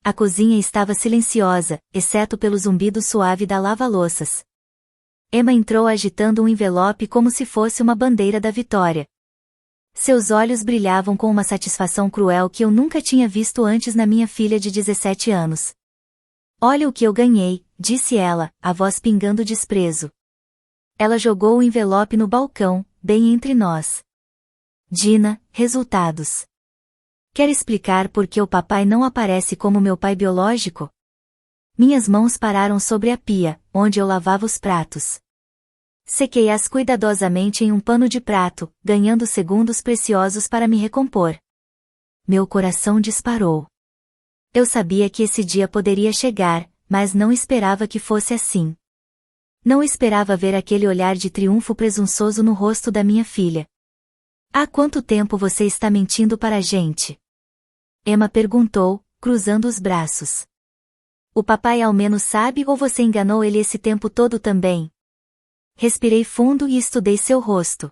A cozinha estava silenciosa, exceto pelo zumbido suave da lava-louças. Emma entrou agitando um envelope como se fosse uma bandeira da vitória. Seus olhos brilhavam com uma satisfação cruel que eu nunca tinha visto antes na minha filha de 17 anos. Olha o que eu ganhei, disse ela, a voz pingando desprezo. Ela jogou o envelope no balcão, bem entre nós. Dina, resultados. Quer explicar por que o papai não aparece como meu pai biológico? Minhas mãos pararam sobre a pia, onde eu lavava os pratos. Sequei-as cuidadosamente em um pano de prato, ganhando segundos preciosos para me recompor. Meu coração disparou. Eu sabia que esse dia poderia chegar, mas não esperava que fosse assim. Não esperava ver aquele olhar de triunfo presunçoso no rosto da minha filha. Há quanto tempo você está mentindo para a gente? Emma perguntou, cruzando os braços. O papai ao menos sabe ou você enganou ele esse tempo todo também? Respirei fundo e estudei seu rosto.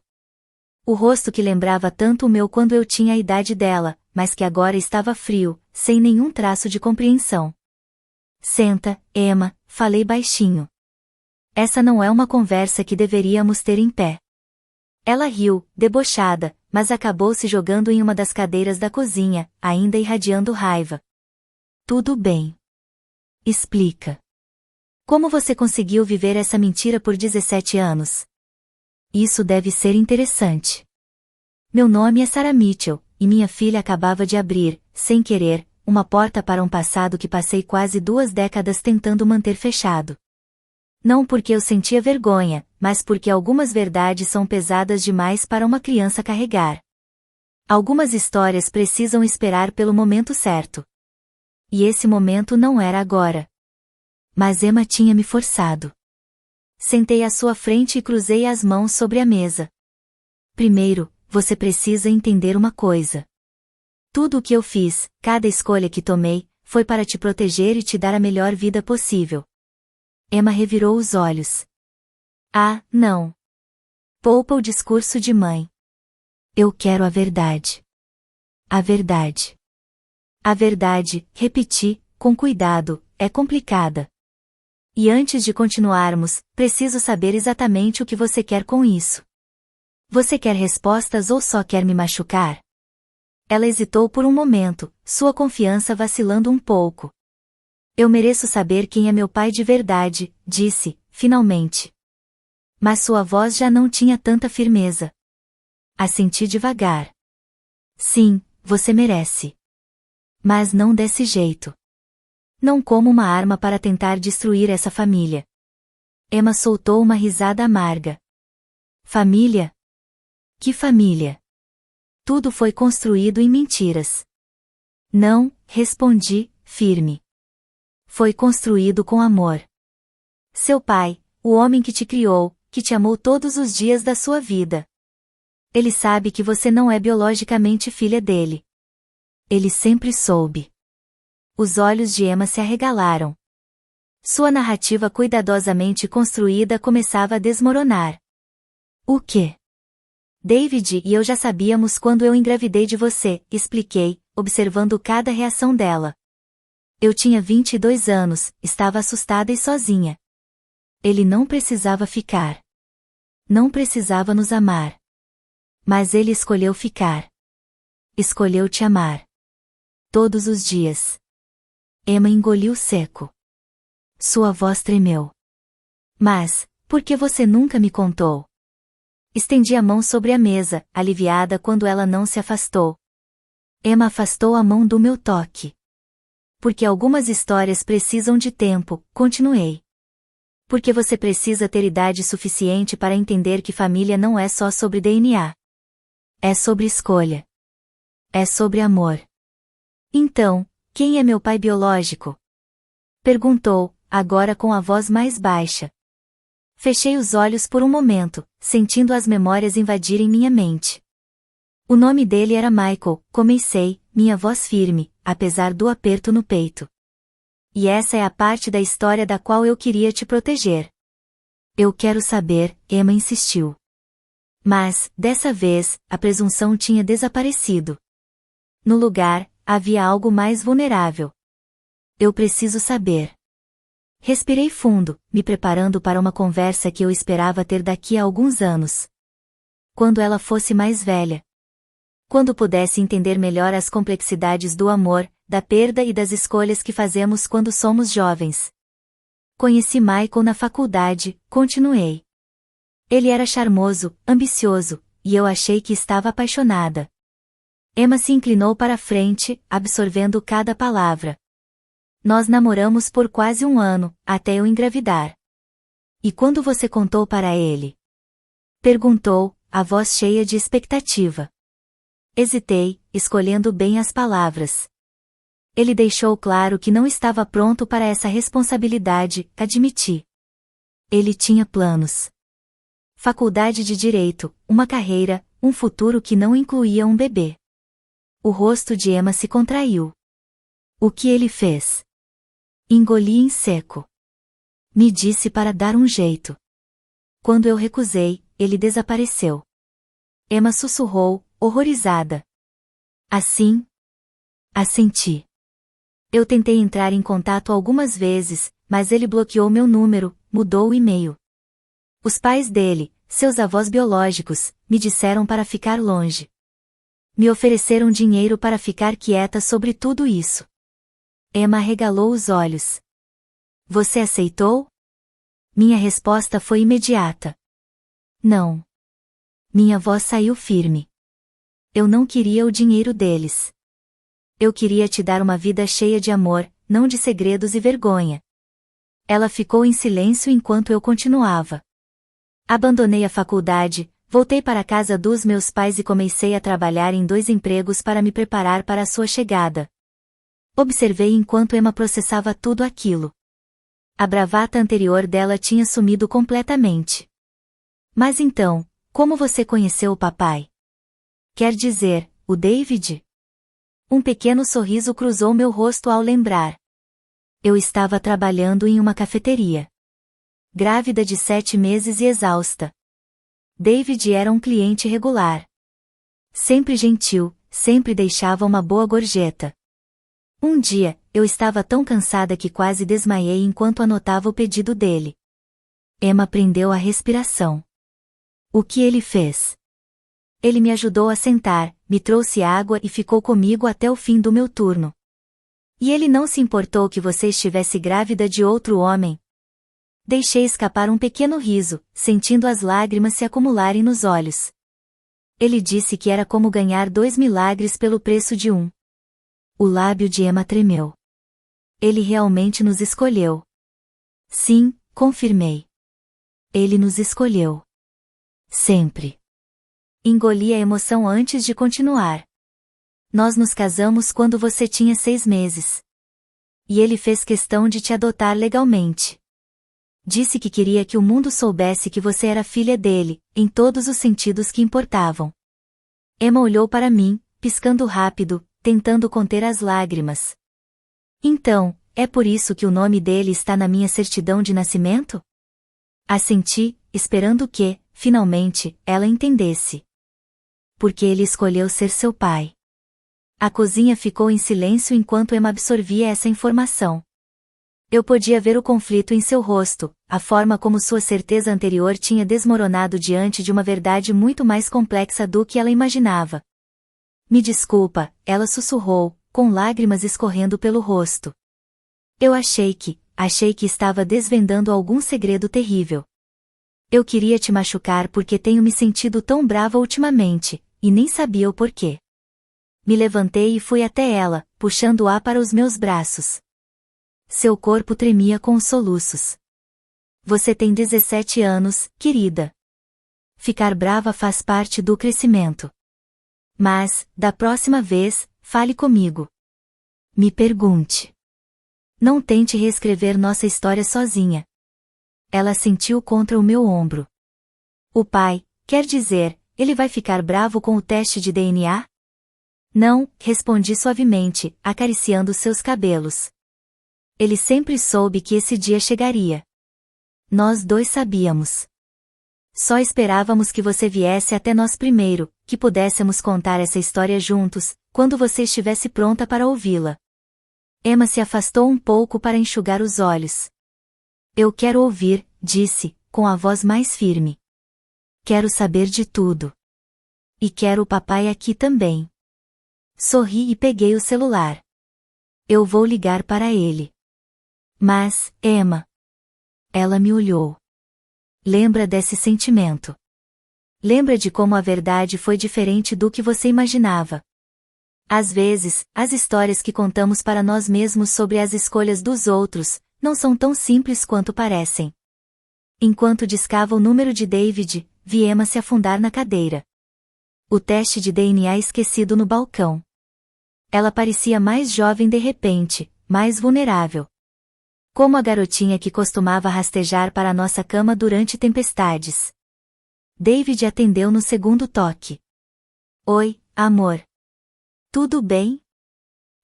O rosto que lembrava tanto o meu quando eu tinha a idade dela, mas que agora estava frio, sem nenhum traço de compreensão. Senta, Emma, falei baixinho. Essa não é uma conversa que deveríamos ter em pé. Ela riu, debochada, mas acabou se jogando em uma das cadeiras da cozinha, ainda irradiando raiva. Tudo bem. Explica. Como você conseguiu viver essa mentira por 17 anos? Isso deve ser interessante. Meu nome é Sarah Mitchell, e minha filha acabava de abrir, sem querer, uma porta para um passado que passei quase 2 décadas tentando manter fechado. Não porque eu sentia vergonha, mas porque algumas verdades são pesadas demais para uma criança carregar. Algumas histórias precisam esperar pelo momento certo. E esse momento não era agora. Mas Emma tinha me forçado. Sentei à sua frente e cruzei as mãos sobre a mesa. Primeiro, você precisa entender uma coisa. Tudo o que eu fiz, cada escolha que tomei, foi para te proteger e te dar a melhor vida possível. Emma revirou os olhos. Ah, não. Poupa o discurso de mãe. Eu quero a verdade. A verdade. A verdade, repeti, com cuidado, é complicada. E antes de continuarmos, preciso saber exatamente o que você quer com isso. Você quer respostas ou só quer me machucar? Ela hesitou por um momento, sua confiança vacilando um pouco. Eu mereço saber quem é meu pai de verdade, disse, finalmente. Mas sua voz já não tinha tanta firmeza. Assenti devagar. Sim, você merece. Mas não desse jeito. Não como uma arma para tentar destruir essa família. Emma soltou uma risada amarga. Família? Que família? Tudo foi construído em mentiras. Não, respondi, firme. Foi construído com amor. Seu pai, o homem que te criou, que te amou todos os dias da sua vida. Ele sabe que você não é biologicamente filha dele. Ele sempre soube. Os olhos de Emma se arregalaram. Sua narrativa cuidadosamente construída começava a desmoronar. O quê? David e eu já sabíamos quando eu engravidei de você, expliquei, observando cada reação dela. Eu tinha 22 anos, estava assustada e sozinha. Ele não precisava ficar. Não precisava nos amar. Mas ele escolheu ficar. Escolheu te amar. Todos os dias. Emma engoliu seco. Sua voz tremeu. Mas, por que você nunca me contou? Estendi a mão sobre a mesa, aliviada quando ela não se afastou. Emma afastou a mão do meu toque. Porque algumas histórias precisam de tempo, continuei. Porque você precisa ter idade suficiente para entender que família não é só sobre DNA. É sobre escolha. É sobre amor. Então, quem é meu pai biológico? Perguntou, agora com a voz mais baixa. Fechei os olhos por um momento, sentindo as memórias invadirem minha mente. O nome dele era Michael, comecei, minha voz firme, apesar do aperto no peito. E essa é a parte da história da qual eu queria te proteger. Eu quero saber, Emma insistiu. Mas, dessa vez, a presunção tinha desaparecido. No lugar, havia algo mais vulnerável. Eu preciso saber. Respirei fundo, me preparando para uma conversa que eu esperava ter daqui a alguns anos. Quando ela fosse mais velha. Quando pudesse entender melhor as complexidades do amor, da perda e das escolhas que fazemos quando somos jovens. Conheci Michael na faculdade, continuei. Ele era charmoso, ambicioso, e eu achei que estava apaixonada. Emma se inclinou para a frente, absorvendo cada palavra. Nós namoramos por quase um ano, até eu engravidar. E quando você contou para ele? Perguntou, a voz cheia de expectativa. Hesitei, escolhendo bem as palavras. Ele deixou claro que não estava pronto para essa responsabilidade, admiti. Ele tinha planos. Faculdade de Direito, uma carreira, um futuro que não incluía um bebê. O rosto de Emma se contraiu. O que ele fez? Engoli em seco. Me disse para dar um jeito. Quando eu recusei, ele desapareceu. Emma sussurrou, horrorizada. Assim? Assenti. Eu tentei entrar em contato algumas vezes, mas ele bloqueou meu número, mudou o e-mail. Os pais dele, seus avós biológicos, me disseram para ficar longe. Me ofereceram dinheiro para ficar quieta sobre tudo isso. Emma arregalou os olhos. Você aceitou? Minha resposta foi imediata. Não. Minha voz saiu firme. Eu não queria o dinheiro deles. Eu queria te dar uma vida cheia de amor, não de segredos e vergonha. Ela ficou em silêncio enquanto eu continuava. Abandonei a faculdade, voltei para a casa dos meus pais e comecei a trabalhar em 2 empregos para me preparar para a sua chegada. Observei enquanto Emma processava tudo aquilo. A bravata anterior dela tinha sumido completamente. Mas então, como você conheceu o papai? Quer dizer, o David? Um pequeno sorriso cruzou meu rosto ao lembrar. Eu estava trabalhando em uma cafeteria. Grávida de 7 meses e exausta. David era um cliente regular. Sempre gentil, sempre deixava uma boa gorjeta. Um dia, eu estava tão cansada que quase desmaiei enquanto anotava o pedido dele. Emma prendeu a respiração. O que ele fez? Ele me ajudou a sentar, me trouxe água e ficou comigo até o fim do meu turno. E ele não se importou que você estivesse grávida de outro homem? Deixei escapar um pequeno riso, sentindo as lágrimas se acumularem nos olhos. Ele disse que era como ganhar 2 milagres pelo preço de um. O lábio de Emma tremeu. Ele realmente nos escolheu. Sim, confirmei. Ele nos escolheu. Sempre. Engoli a emoção antes de continuar. Nós nos casamos quando você tinha 6 meses. E ele fez questão de te adotar legalmente. Disse que queria que o mundo soubesse que você era filha dele, em todos os sentidos que importavam. Emma olhou para mim, piscando rápido, tentando conter as lágrimas. Então, é por isso que o nome dele está na minha certidão de nascimento? Assenti, esperando que, finalmente, ela entendesse. Porque ele escolheu ser seu pai. A cozinha ficou em silêncio enquanto Emma absorvia essa informação. Eu podia ver o conflito em seu rosto, a forma como sua certeza anterior tinha desmoronado diante de uma verdade muito mais complexa do que ela imaginava. Me desculpa, ela sussurrou, com lágrimas escorrendo pelo rosto. Eu achei que estava desvendando algum segredo terrível. Eu queria te machucar porque tenho me sentido tão brava ultimamente, e nem sabia o porquê. Me levantei e fui até ela, puxando-a para os meus braços. Seu corpo tremia com os soluços. Você tem 17 anos, querida. Ficar brava faz parte do crescimento. Mas, da próxima vez, fale comigo. Me pergunte. Não tente reescrever nossa história sozinha. Ela sentiu contra o meu ombro. O pai, quer dizer, ele vai ficar bravo com o teste de DNA? Não, respondi suavemente, acariciando seus cabelos. Ele sempre soube que esse dia chegaria. Nós 2 sabíamos. Só esperávamos que você viesse até nós primeiro, que pudéssemos contar essa história juntos, quando você estivesse pronta para ouvi-la. Emma se afastou um pouco para enxugar os olhos. Eu quero ouvir, disse, com a voz mais firme. Quero saber de tudo. E quero o papai aqui também. Sorri e peguei o celular. Eu vou ligar para ele. Mas, Emma. Ela me olhou. Lembra desse sentimento. Lembra de como a verdade foi diferente do que você imaginava. Às vezes, as histórias que contamos para nós mesmos sobre as escolhas dos outros, não são tão simples quanto parecem. Enquanto discava o número de David, vi Emma se afundar na cadeira. O teste de DNA esquecido no balcão. Ela parecia mais jovem de repente, mais vulnerável. Como a garotinha que costumava rastejar para a nossa cama durante tempestades. David atendeu no segundo toque. Oi, amor. Tudo bem?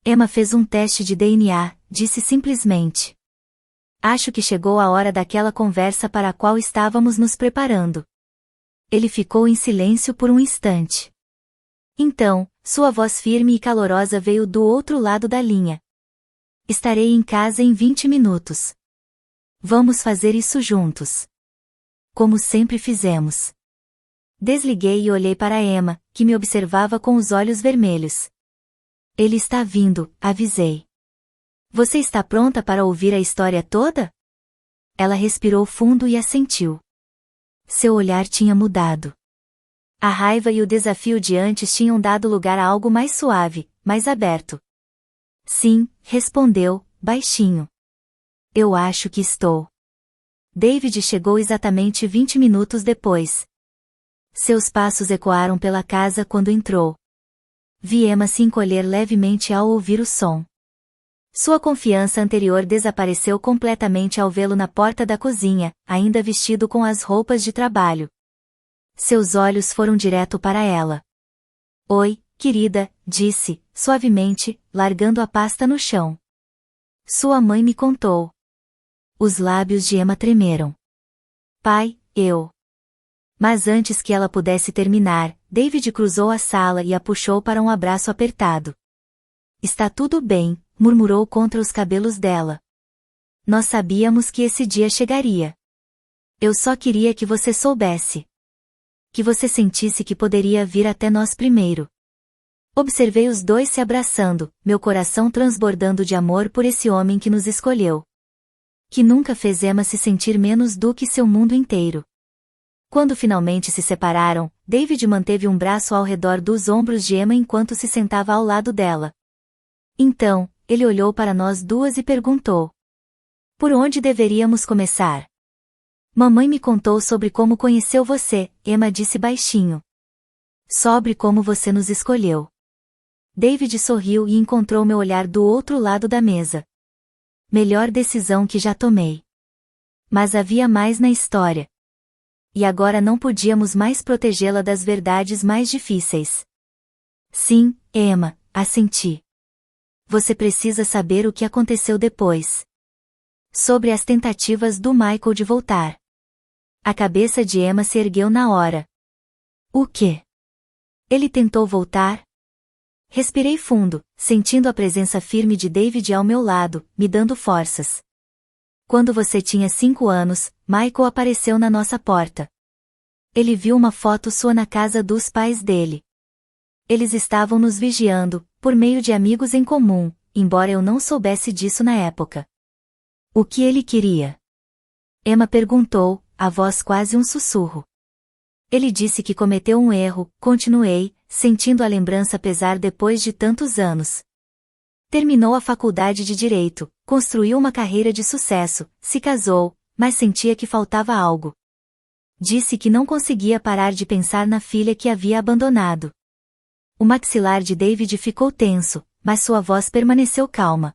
Emma fez um teste de DNA, disse simplesmente. Acho que chegou a hora daquela conversa para a qual estávamos nos preparando. Ele ficou em silêncio por um instante. Então, sua voz firme e calorosa veio do outro lado da linha. Estarei em casa em 20 minutos. Vamos fazer isso juntos. Como sempre fizemos. Desliguei e olhei para Emma, que me observava com os olhos vermelhos. Ele está vindo, avisei. Você está pronta para ouvir a história toda? Ela respirou fundo e assentiu. Seu olhar tinha mudado. A raiva e o desafio de antes tinham dado lugar a algo mais suave, mais aberto. Sim, respondeu, baixinho. Eu acho que estou. David chegou exatamente 20 minutos depois. Seus passos ecoaram pela casa quando entrou. Vi Emma se encolher levemente ao ouvir o som. Sua confiança anterior desapareceu completamente ao vê-lo na porta da cozinha, ainda vestido com as roupas de trabalho. Seus olhos foram direto para ela. Oi, querida, disse, suavemente, largando a pasta no chão. Sua mãe me contou. Os lábios de Emma tremeram. Pai, eu. Mas antes que ela pudesse terminar, David cruzou a sala e a puxou para um abraço apertado. Está tudo bem, murmurou contra os cabelos dela. Nós sabíamos que esse dia chegaria. Eu só queria que você soubesse. Que você sentisse que poderia vir até nós primeiro. Observei os dois se abraçando, meu coração transbordando de amor por esse homem que nos escolheu. Que nunca fez Emma se sentir menos do que seu mundo inteiro. Quando finalmente se separaram, David manteve um braço ao redor dos ombros de Emma enquanto se sentava ao lado dela. Então, ele olhou para nós duas e perguntou. Por onde deveríamos começar? Mamãe me contou sobre como conheceu você, Emma disse baixinho. Sobre como você nos escolheu. David sorriu e encontrou meu olhar do outro lado da mesa. Melhor decisão que já tomei. Mas havia mais na história. E agora não podíamos mais protegê-la das verdades mais difíceis. Sim, Emma, assenti. Você precisa saber o que aconteceu depois. Sobre as tentativas do Michael de voltar. A cabeça de Emma se ergueu na hora. O quê? Ele tentou voltar? Respirei fundo, sentindo a presença firme de David ao meu lado, me dando forças. Quando você tinha 5 anos, Michael apareceu na nossa porta. Ele viu uma foto sua na casa dos pais dele. Eles estavam nos vigiando, por meio de amigos em comum, embora eu não soubesse disso na época. O que ele queria? Emma perguntou, a voz quase um sussurro. Ele disse que cometeu um erro, continuei, sentindo a lembrança pesar depois de tantos anos. Terminou a faculdade de Direito, construiu uma carreira de sucesso, se casou, mas sentia que faltava algo. Disse que não conseguia parar de pensar na filha que havia abandonado. O maxilar de David ficou tenso, mas sua voz permaneceu calma.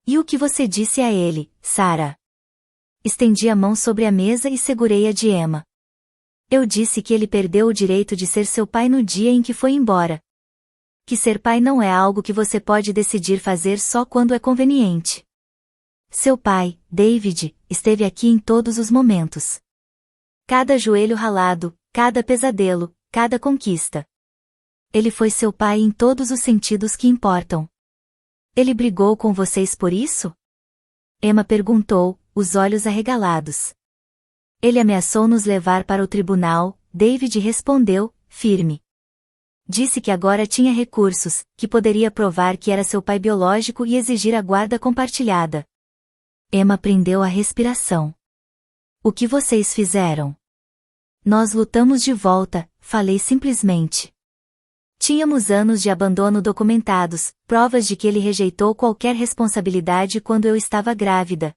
E o que você disse a ele, Sarah? Estendi a mão sobre a mesa e segurei a de Emma. Eu disse que ele perdeu o direito de ser seu pai no dia em que foi embora. Que ser pai não é algo que você pode decidir fazer só quando é conveniente. Seu pai, David, esteve aqui em todos os momentos. Cada joelho ralado, cada pesadelo, cada conquista. Ele foi seu pai em todos os sentidos que importam. Ele brigou com vocês por isso? Emma perguntou, os olhos arregalados. Ele ameaçou nos levar para o tribunal, David respondeu, firme. Disse que agora tinha recursos, que poderia provar que era seu pai biológico e exigir a guarda compartilhada. Emma prendeu a respiração. O que vocês fizeram? Nós lutamos de volta, falei simplesmente. Tínhamos anos de abandono documentados, provas de que ele rejeitou qualquer responsabilidade quando eu estava grávida.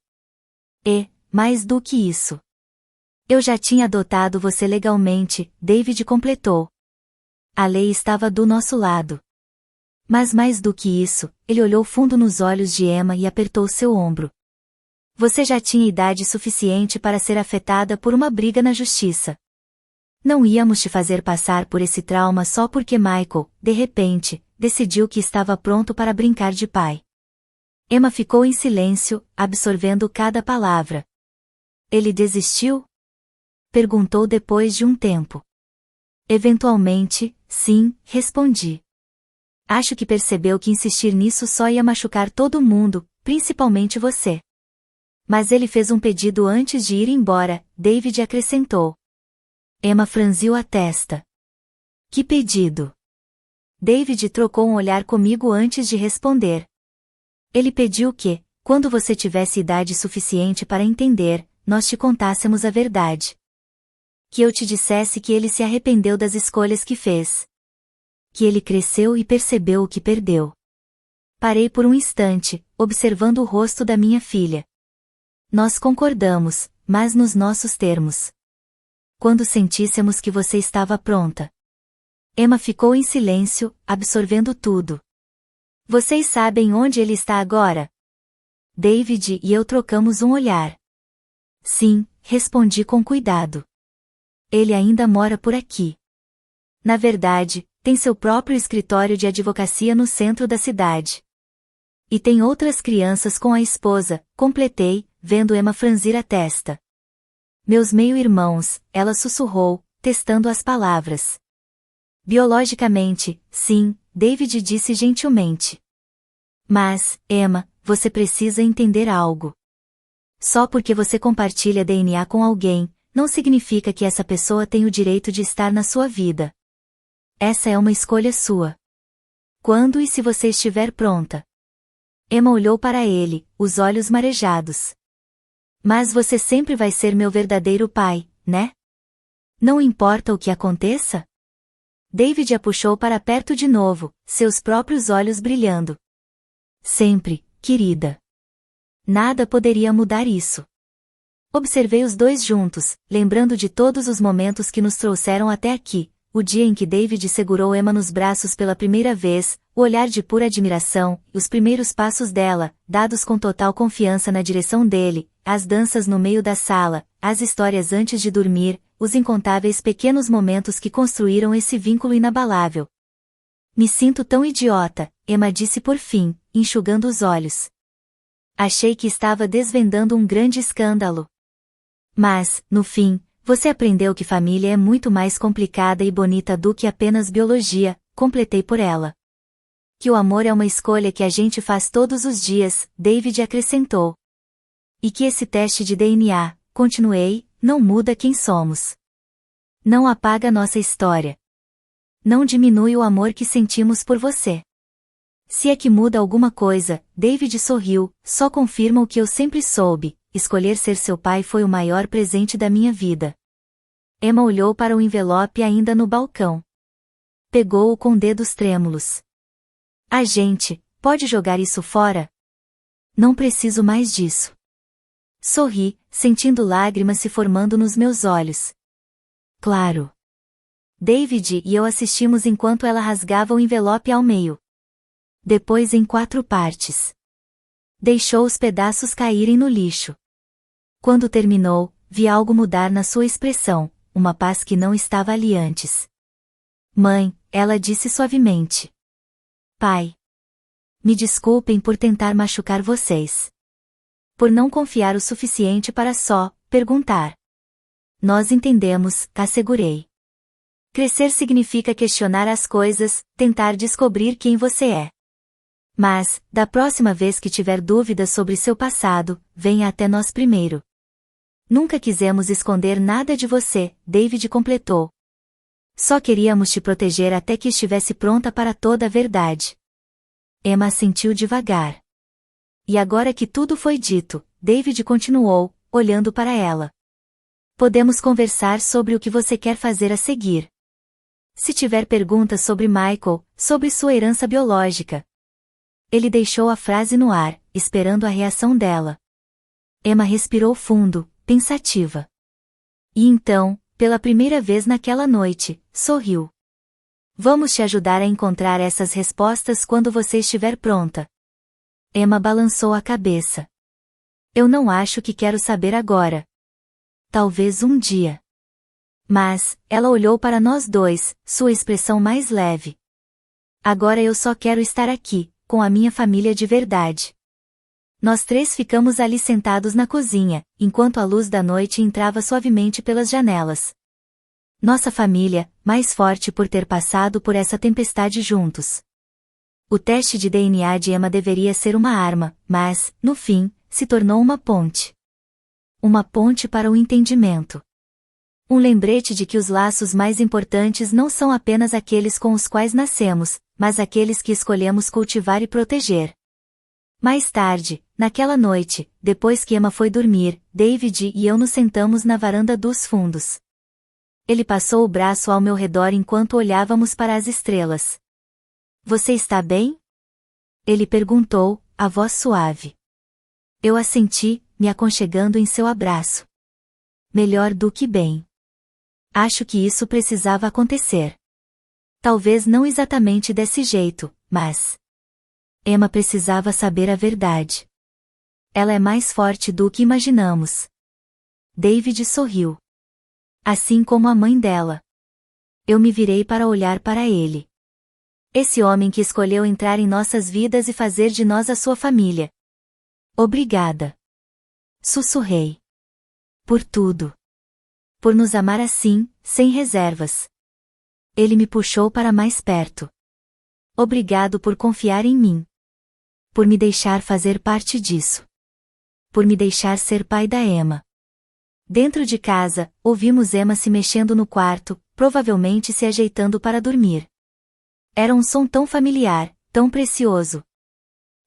E, mais do que isso. Eu já tinha adotado você legalmente, David completou. A lei estava do nosso lado. Mas mais do que isso, ele olhou fundo nos olhos de Emma e apertou seu ombro. Você já tinha idade suficiente para ser afetada por uma briga na justiça. Não íamos te fazer passar por esse trauma só porque Michael, de repente, decidiu que estava pronto para brincar de pai. Emma ficou em silêncio, absorvendo cada palavra. Ele desistiu? Perguntou depois de um tempo. Eventualmente, sim, respondi. Acho que percebeu que insistir nisso só ia machucar todo mundo, principalmente você. Mas ele fez um pedido antes de ir embora, David acrescentou. Emma franziu a testa. Que pedido? David trocou um olhar comigo antes de responder. Ele pediu que, quando você tivesse idade suficiente para entender, nós te contássemos a verdade. Que eu te dissesse que ele se arrependeu das escolhas que fez. Que ele cresceu e percebeu o que perdeu. Parei por um instante, observando o rosto da minha filha. Nós concordamos, mas nos nossos termos. Quando sentíssemos que você estava pronta. Emma ficou em silêncio, absorvendo tudo. Vocês sabem onde ele está agora? David e eu trocamos um olhar. Sim, respondi com cuidado. Ele ainda mora por aqui. Na verdade, tem seu próprio escritório de advocacia no centro da cidade. E tem outras crianças com a esposa, completei, vendo Emma franzir a testa. Meus meio-irmãos, ela sussurrou, testando as palavras. Biologicamente, sim, David disse gentilmente. Mas, Emma, você precisa entender algo. Só porque você compartilha DNA com alguém, não significa que essa pessoa tem o direito de estar na sua vida. Essa é uma escolha sua. Quando e se você estiver pronta? Emma olhou para ele, os olhos marejados. Mas você sempre vai ser meu verdadeiro pai, né? Não importa o que aconteça? David a puxou para perto de novo, seus próprios olhos brilhando. Sempre, querida. Nada poderia mudar isso. Observei os dois juntos, lembrando de todos os momentos que nos trouxeram até aqui, o dia em que David segurou Emma nos braços pela primeira vez, o olhar de pura admiração, os primeiros passos dela, dados com total confiança na direção dele, as danças no meio da sala, as histórias antes de dormir, os incontáveis pequenos momentos que construíram esse vínculo inabalável. Me sinto tão idiota, Emma disse por fim, enxugando os olhos. Achei que estava desvendando um grande escândalo. Mas, no fim, você aprendeu que família é muito mais complicada e bonita do que apenas biologia, completei por ela. Que o amor é uma escolha que a gente faz todos os dias, David acrescentou. E que esse teste de DNA, continuei, não muda quem somos. Não apaga nossa história. Não diminui o amor que sentimos por você. Se é que muda alguma coisa, David sorriu, só confirma o que eu sempre soube, escolher ser seu pai foi o maior presente da minha vida. Emma olhou para o envelope ainda no balcão. Pegou-o com dedos trêmulos. A gente, pode jogar isso fora? Não preciso mais disso. Sorri, sentindo lágrimas se formando nos meus olhos. Claro. David e eu assistimos enquanto ela rasgava o envelope ao meio. Depois em 4 partes. Deixou os pedaços caírem no lixo. Quando terminou, vi algo mudar na sua expressão, uma paz que não estava ali antes. Mãe, ela disse suavemente. Pai. Me desculpem por tentar machucar vocês. Por não confiar o suficiente para só perguntar. Nós entendemos, assegurei. Crescer significa questionar as coisas, tentar descobrir quem você é. Mas, da próxima vez que tiver dúvidas sobre seu passado, venha até nós primeiro. Nunca quisemos esconder nada de você, David completou. Só queríamos te proteger até que estivesse pronta para toda a verdade. Emma assentiu devagar. E agora que tudo foi dito, David continuou, olhando para ela. Podemos conversar sobre o que você quer fazer a seguir. Se tiver perguntas sobre Michael, sobre sua herança biológica. Ele deixou a frase no ar, esperando a reação dela. Emma respirou fundo, pensativa. E então, pela primeira vez naquela noite, sorriu. Vamos te ajudar a encontrar essas respostas quando você estiver pronta. Emma balançou a cabeça. Eu não acho que quero saber agora. Talvez um dia. Mas, ela olhou para nós dois, sua expressão mais leve. Agora eu só quero estar aqui, com a minha família de verdade. Nós três ficamos ali sentados na cozinha, enquanto a luz da noite entrava suavemente pelas janelas. Nossa família, mais forte por ter passado por essa tempestade juntos. O teste de DNA de Emma deveria ser uma arma, mas, no fim, se tornou uma ponte. Uma ponte para o entendimento. Um lembrete de que os laços mais importantes não são apenas aqueles com os quais nascemos, mas aqueles que escolhemos cultivar e proteger. Mais tarde, naquela noite, depois que Emma foi dormir, David e eu nos sentamos na varanda dos fundos. Ele passou o braço ao meu redor enquanto olhávamos para as estrelas. Você está bem? Ele perguntou, a voz suave. Eu assenti, me aconchegando em seu abraço. Melhor do que bem. Acho que isso precisava acontecer. Talvez não exatamente desse jeito, mas... Emma precisava saber a verdade. Ela é mais forte do que imaginamos. David sorriu. Assim como a mãe dela. Eu me virei para olhar para ele. Esse homem que escolheu entrar em nossas vidas e fazer de nós a sua família. Obrigada. Sussurrei. Por tudo. Por nos amar assim, sem reservas. Ele me puxou para mais perto. Obrigado por confiar em mim. Por me deixar fazer parte disso. Por me deixar ser pai da Emma. Dentro de casa, ouvimos Emma se mexendo no quarto, provavelmente se ajeitando para dormir. Era um som tão familiar, tão precioso.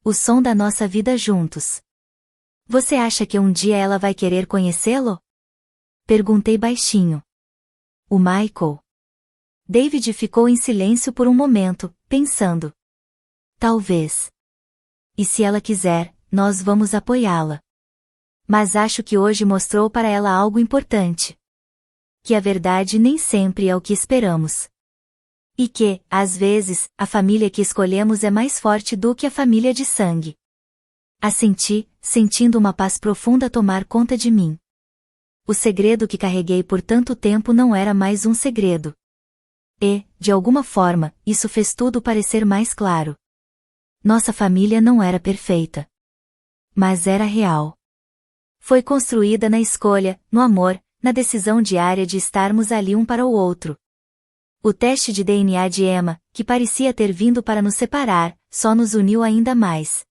O som da nossa vida juntos. Você acha que um dia ela vai querer conhecê-lo? Perguntei baixinho. O Michael. David ficou em silêncio por um momento, pensando. Talvez. E se ela quiser, nós vamos apoiá-la. Mas acho que hoje mostrou para ela algo importante. Que a verdade nem sempre é o que esperamos. E que, às vezes, a família que escolhemos é mais forte do que a família de sangue. Assenti, sentindo uma paz profunda tomar conta de mim. O segredo que carreguei por tanto tempo não era mais um segredo. E, de alguma forma, isso fez tudo parecer mais claro. Nossa família não era perfeita. Mas era real. Foi construída na escolha, no amor, na decisão diária de estarmos ali um para o outro. O teste de DNA de Emma, que parecia ter vindo para nos separar, só nos uniu ainda mais.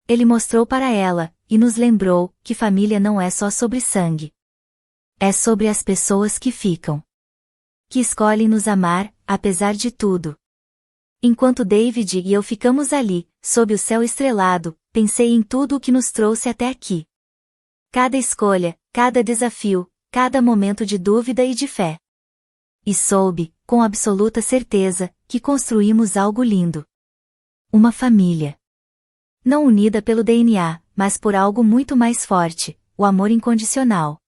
Ele mostrou para ela, e nos lembrou, que família não é só sobre sangue. É sobre as pessoas que ficam. Que escolhem nos amar, apesar de tudo. Enquanto David e eu ficamos ali, sob o céu estrelado, pensei em tudo o que nos trouxe até aqui. Cada escolha, cada desafio, cada momento de dúvida e de fé. E soube, com absoluta certeza, que construímos algo lindo. Uma família. Não unida pelo DNA, mas por algo muito mais forte, o amor incondicional.